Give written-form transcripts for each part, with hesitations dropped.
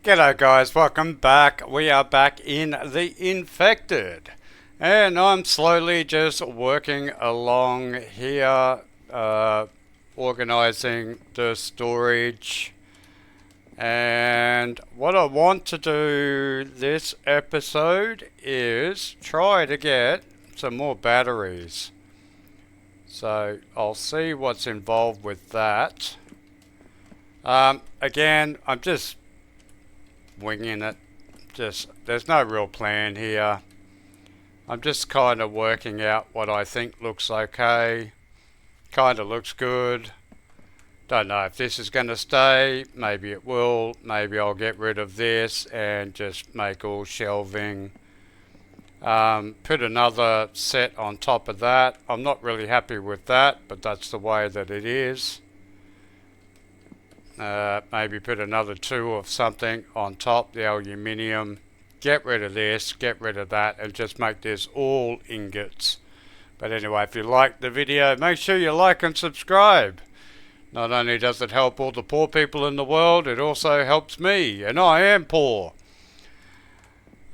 G'day guys, welcome back. We are back in the Infected. And I'm slowly just working along here, organizing the storage. And what I want to do this episode is try to get some more batteries. So I'll see what's involved with that. Again, I'm just winging it. There's no real plan here. I'm just kind of working out what I think looks okay. Kind of looks good. Don't know if this is going to stay. Maybe it will. Maybe I'll get rid of this and just make all shelving. Put another set on top of that. I'm not really happy with that, but that's the way that it is. Maybe put another two of something on top, the aluminium. Get rid of this, get rid of that, and just make this all ingots. But anyway, if you liked the video, make sure you like and subscribe. Not only does it help all the poor people in the world, it also helps me, and I am poor.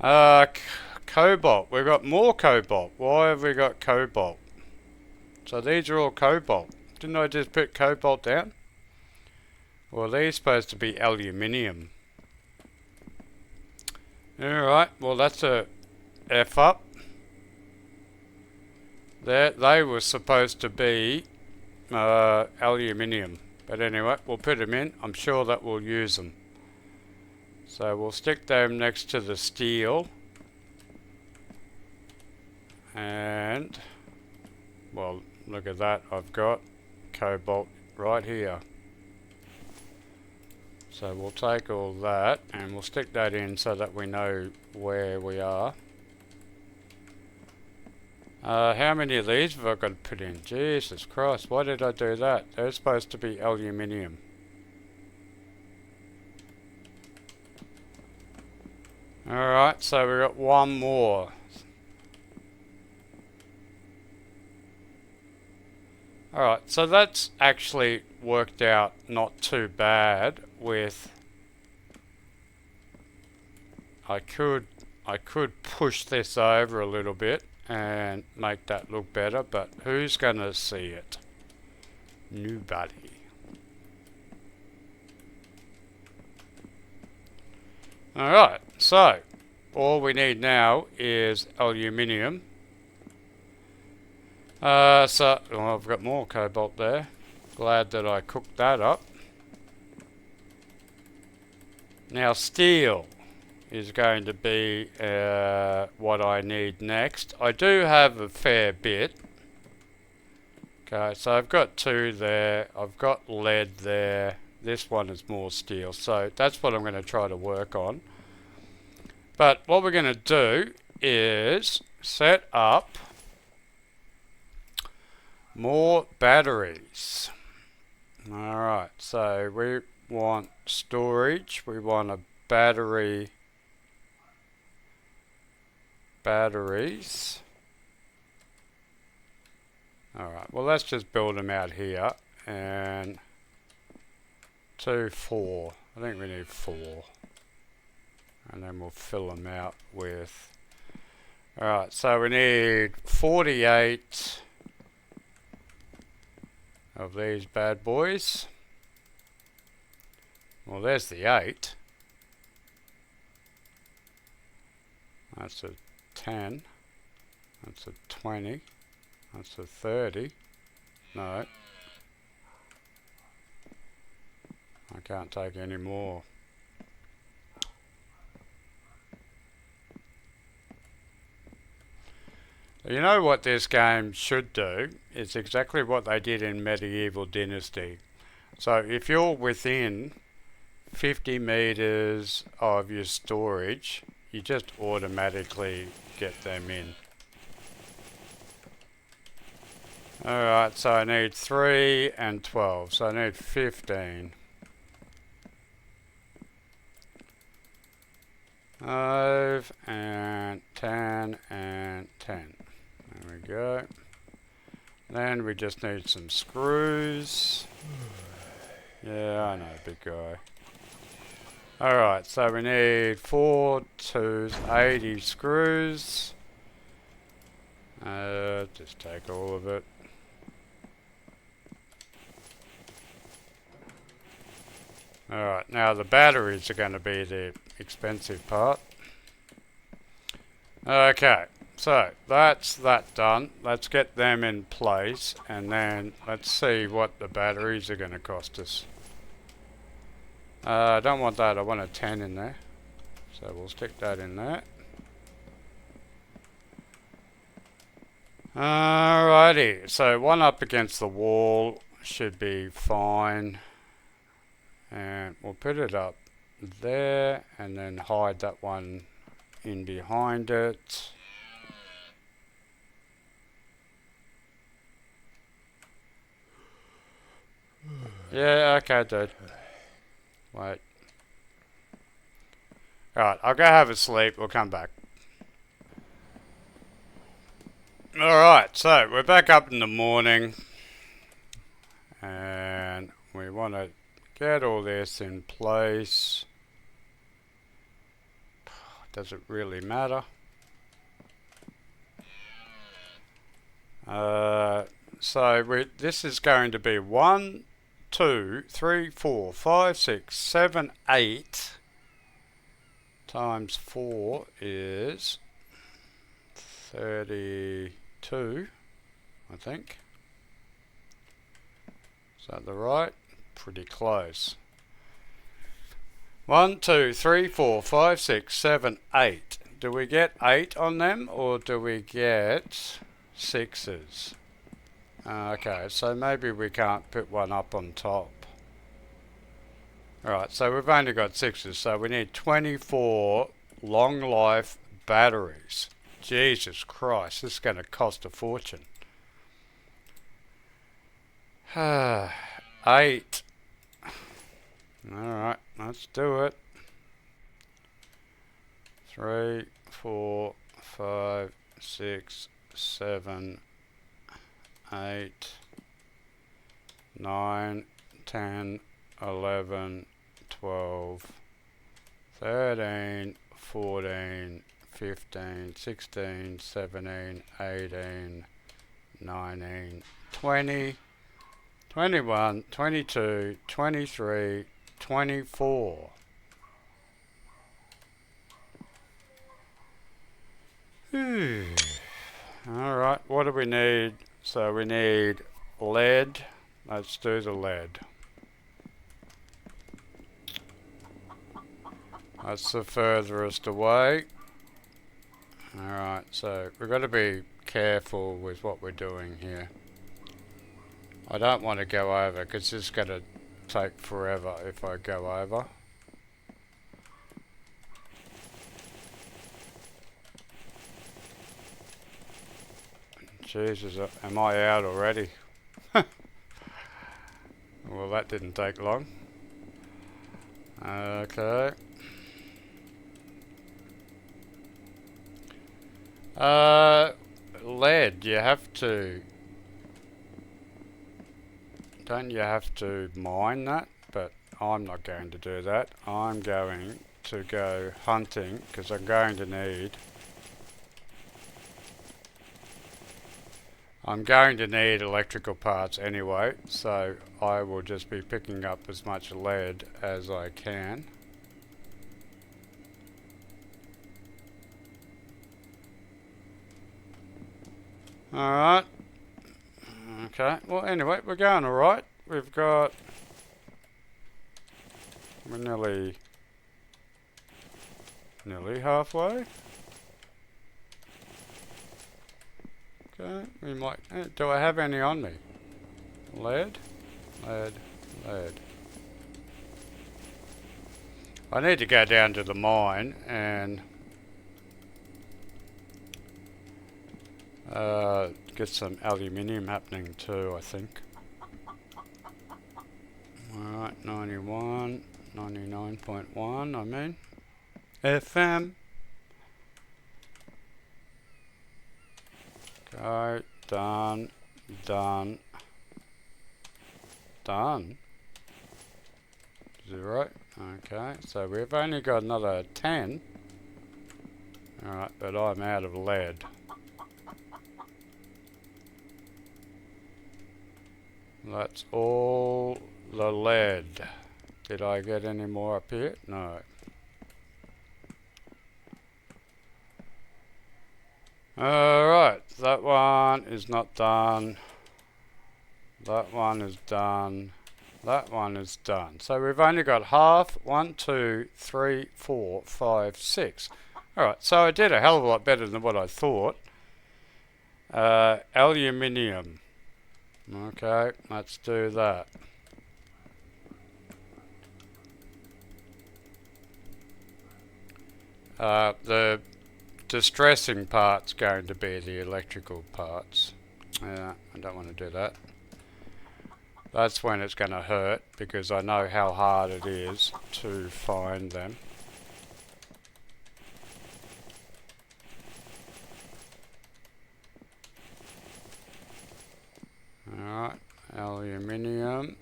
Cobalt. We've got more cobalt. Why have we got cobalt? So these are all cobalt. Didn't I just put cobalt down? Well, these supposed to be aluminium. Alright, well that's a F up. They were supposed to be aluminium. But anyway, we'll put them in. I'm sure that we'll use them. So we'll stick them next to the steel. And, well, look at that. I've got cobalt right here. So we'll take all that and we'll stick that in so that we know where we are. How many of these have I got to put in? Jesus Christ, why did I do that? They're supposed to be aluminium. Alright, so we've got one more. Alright, so that's actually worked out not too bad with... I could push this over a little bit and make that look better, but who's gonna see it? Nobody. Alright, so all we need now is aluminium. Well, I've got more cobalt there. Glad that I cooked that up. Now steel is going to be what I need next. I do have a fair bit. Okay, so I've got two there. I've got lead there. This one is more steel. So that's what I'm going to try to work on. But what we're going to do is set up more batteries. Alright, so we want storage. We want a batteries. Alright, well let's just build them out here. And 2, 4. I think we need 4. And then we'll fill them out with... Alright, so we need 48 of these bad boys. Well, there's the 8. That's a 10. That's a 20. That's a 30. No. I can't take any more. You know what this game should do? It's exactly what they did in Medieval Dynasty. So if you're within 50 meters of your storage, you just automatically get them in. Alright, so I need 3 and 12, so I need 15. 5 and 10 and 10. There we go. Then we just need some screws. Yeah, I know, big guy. Alright, so we need 4 2s, 80 screws. Just take all of it. Alright, now the batteries are going to be the expensive part. Okay, so that's that done. Let's get them in place and then let's see what the batteries are going to cost us. I don't want that, I want a 10 in there. So we'll stick that in there. Alrighty, so one up against the wall should be fine. And we'll put it up there and then hide that one in behind it. Yeah, okay, dude. Wait. Alright, I'll go have a sleep. We'll come back. Alright, so we're back up in the morning. And we want to get all this in place. Does it really matter? This is going to be 1, 2, 3, 4, 5, 6, 7, 8 times 4 is 32, I think. Is that the right? Pretty close. 1, 2, 3, 4, 5, 6, 7, 8. Do we get 8 on them or do we get 6s? Okay, so maybe we can't put one up on top. Alright, so we've only got 6s, so we need 24 long life batteries. Jesus Christ, this is going to cost a fortune. 8. Alright, let's do it. 3, 4, 5, 6, 7, 8, 9, 10, 11, 12, 13, 14, 15, 16, 17, 18, 19, 20, 21, 22, 23, 24. Alright, what do we need? So we need lead. Let's do the lead. That's the furthest away. Alright, so we've got to be careful with what we're doing here. I don't want to go over because this is going to take forever if I go over. Jesus, am I out already? Well, that didn't take long. Okay. Lead, you have to... Don't you have to mine that? But I'm not going to do that. I'm going to go hunting because I'm going to need... I'm going to need electrical parts anyway, so I will just be picking up as much lead as I can. Alright. Okay, well anyway, we're going alright. We've got... We're nearly halfway. Okay, we might... do I have any on me? Lead? Lead. Lead. I need to go down to the mine and... get some aluminium happening too, I think. Alright, 91, 99.1, I mean. FM. Okay, done, done. 0. Okay, so we've only got another 10. Alright, but I'm out of lead. That's all the lead. Did I get any more up here? No. Alright, that one is not done. That one is done. That one is done. So we've only got half. 1, 2, 3, 4, 5, 6. Alright, so I did a hell of a lot better than what I thought. Aluminium. Okay, let's do that. The distressing part's going to be the electrical parts. I don't want to do that. That's when it's going to hurt, because I know how hard it is to find them. Alright, aluminium.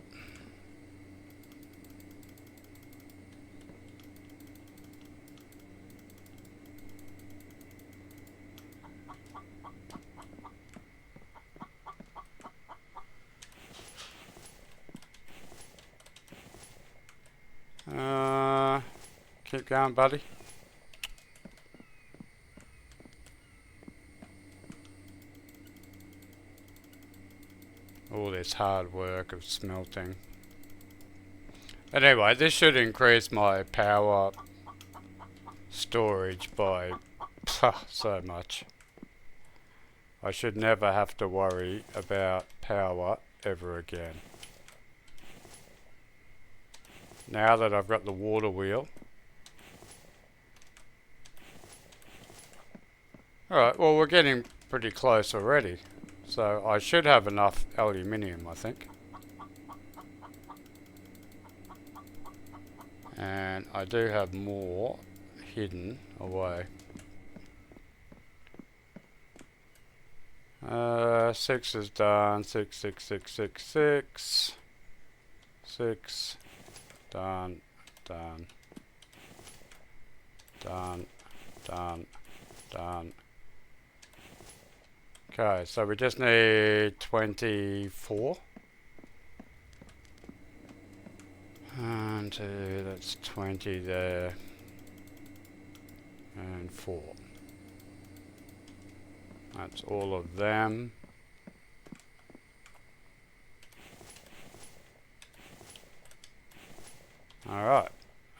Keep going, buddy. All this hard work of smelting. But anyway, this should increase my power storage by so much. I should never have to worry about power ever again. Now that I've got the water wheel. Alright, well we're getting pretty close already. So I should have enough aluminium, I think. And I do have more hidden away. 6 is done. 6, 6, 6, 6, 6. 6. Done. Done. Done. Done. Done. Okay, so we just need 24. And 2, that's 20 there. And 4. That's all of them. Alright.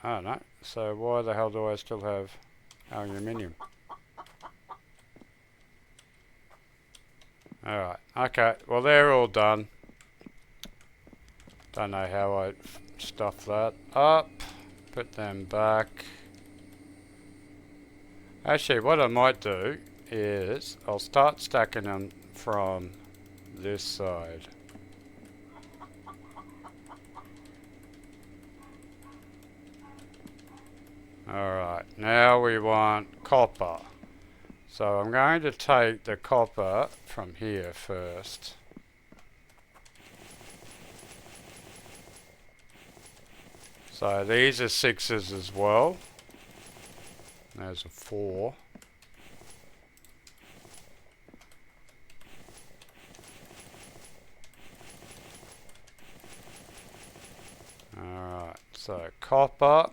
I don't know. So why the hell do I still have aluminium? Alright. Okay. Well, they're all done. Don't know how I stuff that up. Put them back. Actually, what I might do is I'll start stacking them from this side. Alright, now we want copper. So I'm going to take the copper from here first. So these are 6s as well. There's a 4. Alright, so copper.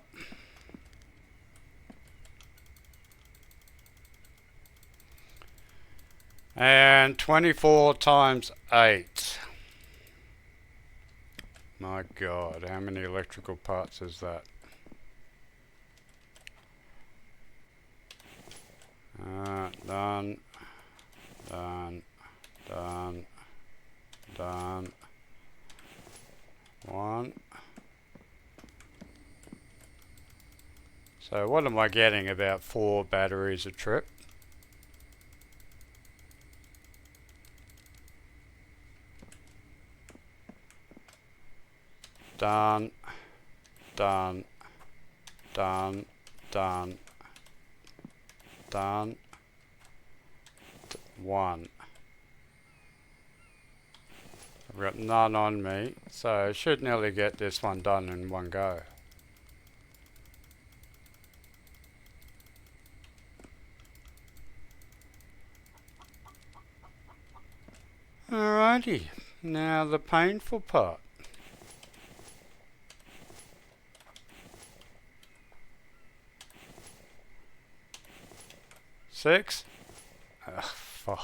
And 24 times 8. My God, how many electrical parts is that? Done. Done. Done. Done. 1. So what am I getting? About 4 batteries a trip. Done, done, done, done, done, 1. I've got none on me, so I should nearly get this one done in one go. Alrighty, now the painful part. Six? Ugh, 5.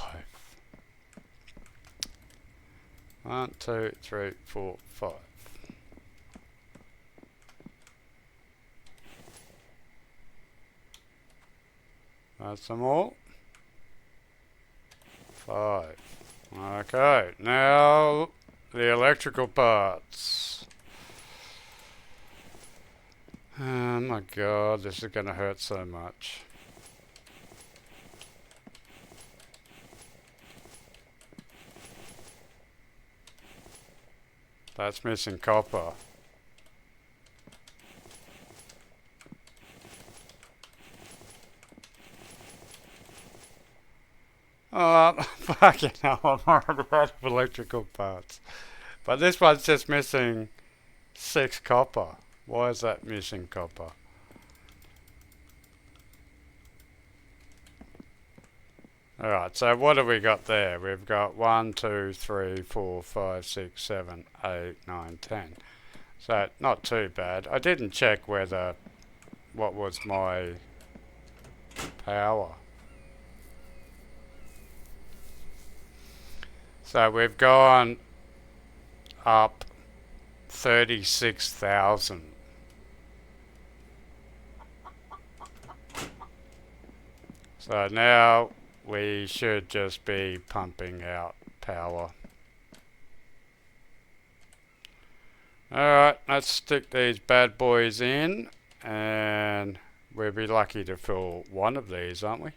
1, 2, 3, 4, 5. That's them all. 5. Okay, now the electrical parts. Oh my god, this is gonna hurt so much. That's missing copper. Oh, fucking hell, I'm already out of electrical parts. But this one's just missing 6 copper. Why is that missing copper? Alright, so what have we got there? We've got 1, 2, 3, 4, 5, 6, 7, 8, 9, 10. So, not too bad. I didn't check whether, what was my power. So we've gone up 36,000. So now we should just be pumping out power. Alright, let's stick these bad boys in, and we'll be lucky to fill one of these, aren't we?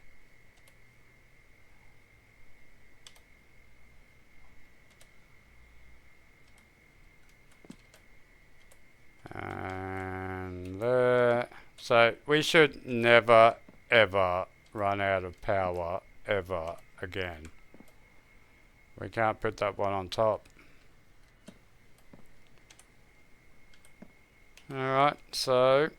And there. So we should never ever run out of power ever again. We can't put that one on top. Alright, so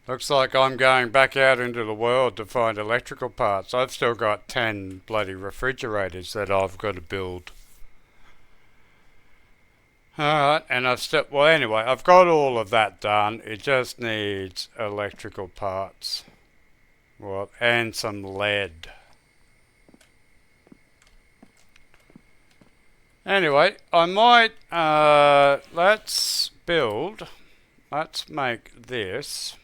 looks like I'm going back out into the world to find electrical parts. I've still got 10 bloody refrigerators that I've got to build. Alright, and well anyway, I've got all of that done. It just needs electrical parts. Well, and some lead. Anyway, I might, let's make this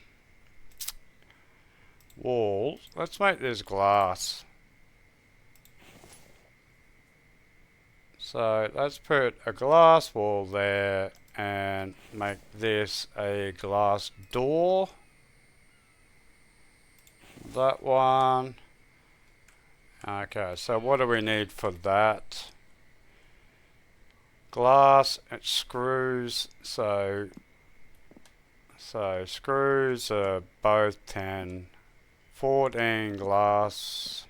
wall, let's make this glass. So let's put a glass wall there and make this a glass door. That one. Okay, so what do we need for that? Glass and screws. So screws are both 10. 14 glass.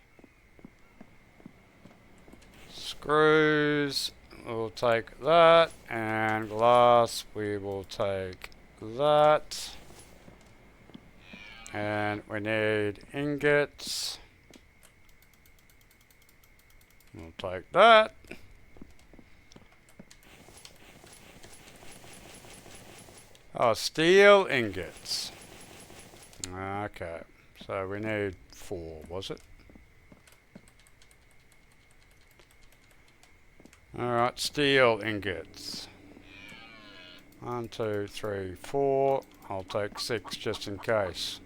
Screws, we'll take that, and glass, we will take that. And we need ingots. We'll take that. Oh, steel ingots. Okay, so we need 4, was it? Alright, steel ingots. 1, 2, 3, 4. I'll take 6 just in case.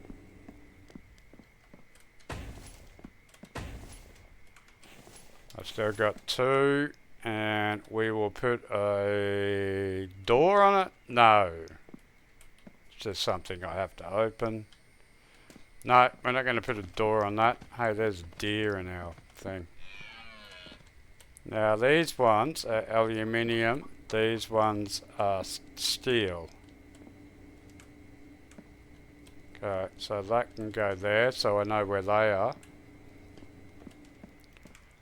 I've still got 2, and we will put a door on it. No. It's just something I have to open. No, we're not going to put a door on that. Hey, there's a deer in our thing. Now these ones are aluminium, these ones are steel. Okay, so that can go there, so I know where they are.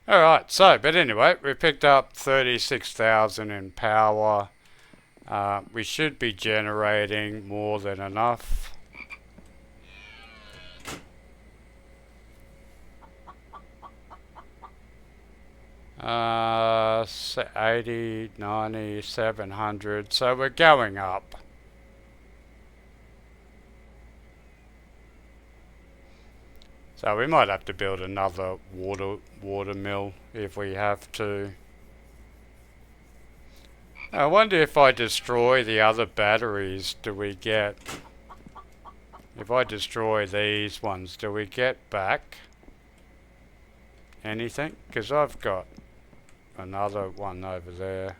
Alright, so, but anyway, we picked up 36,000 in power. We should be generating more than enough. 80, 90, 700. So we're going up. So we might have to build another water mill if we have to. I wonder if I destroy the other batteries, do we get... If I destroy these ones, do we get back anything? Because I've got another one over there.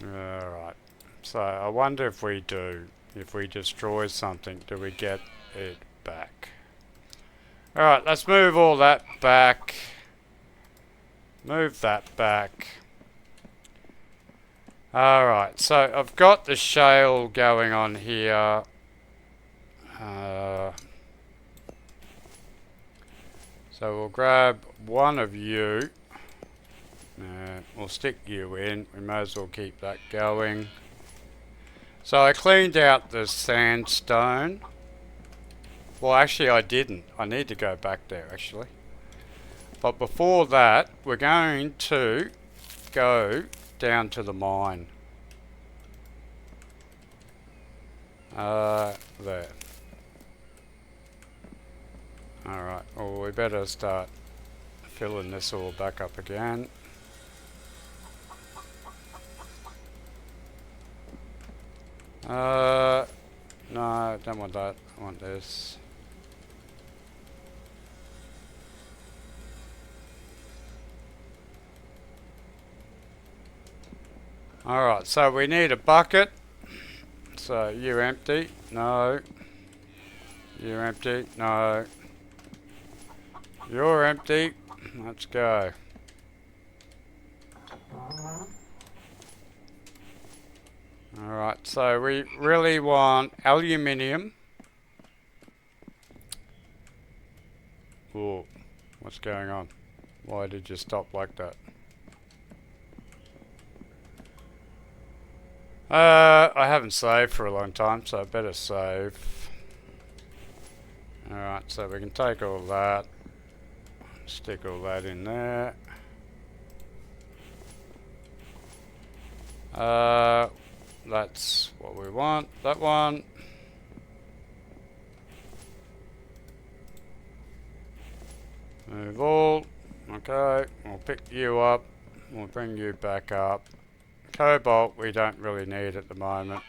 Alright. So I wonder if we do. If we destroy something, do we get it back? Alright, let's move all that back. Move that back. Alright, so I've got the shale going on here. So we'll grab one of you. We'll stick you in. We may as well keep that going. So I cleaned out the sandstone. Well, actually I didn't. I need to go back there actually. But before that, we're going to go down to the mine. There. Alright, well we better start filling this all back up again. No, I don't want that. I want this. Alright, so we need a bucket. So you empty? No. You empty? No. You're empty. Let's go. Alright, so we really want aluminium. Whoa, what's going on? Why did you stop like that? I haven't saved for a long time, so I better save. Alright, so we can take all that, stick all that in there. That's what we want, that one. Move all. Okay, we'll pick you up. We'll bring you back up. Cobalt we don't really need at the moment.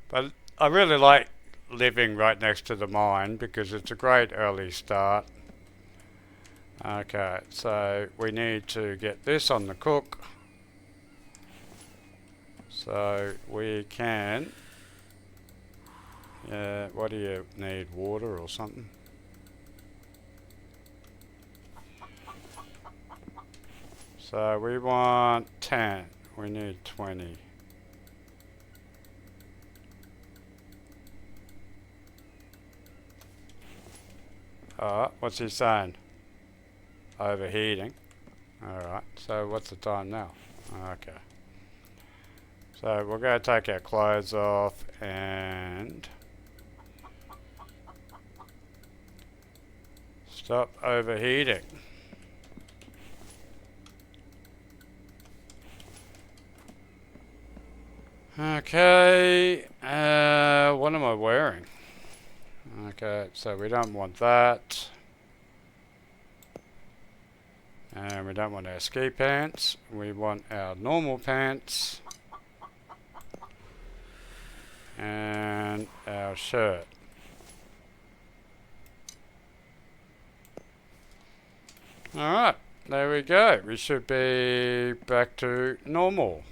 But I really like living right next to the mine because it's a great early start. Okay, so we need to get this on the cook. So we can... what do you need? Water or something? So we want 10. We need 20. What's he saying? Overheating. Alright, so what's the time now? Okay. So we're going to take our clothes off and stop overheating. Okay, what am I wearing? Okay, so we don't want that. And we don't want our ski pants. We want our normal pants. And our shirt. Alright, there we go. We should be back to normal.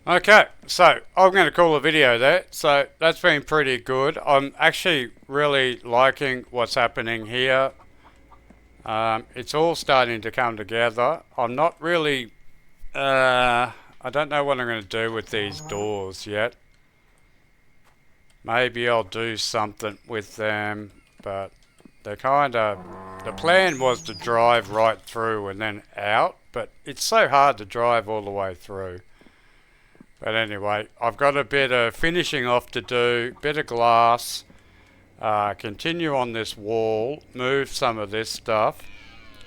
Okay, so I'm going to call the video there. So that's been pretty good. I'm actually really liking what's happening here. It's all starting to come together. I'm not really... I don't know what I'm going to do with these doors yet. Maybe I'll do something with them, but they're kind of... The plan was to drive right through and then out, but it's so hard to drive all the way through. But anyway, I've got a bit of finishing off to do, bit of glass, continue on this wall, move some of this stuff,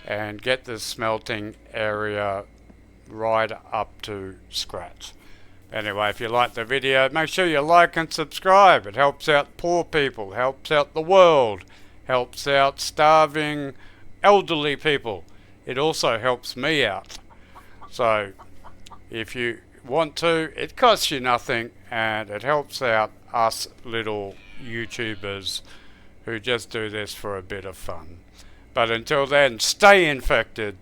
and get the smelting area right up to scratch. Anyway, if you like the video, make sure you like and subscribe. It helps out poor people, helps out the world, helps out starving elderly people. It also helps me out. So if you want to, it costs you nothing, and it helps out us little YouTubers who just do this for a bit of fun. But until then, stay infected,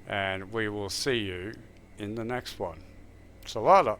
and we will see you in the next one. Salada.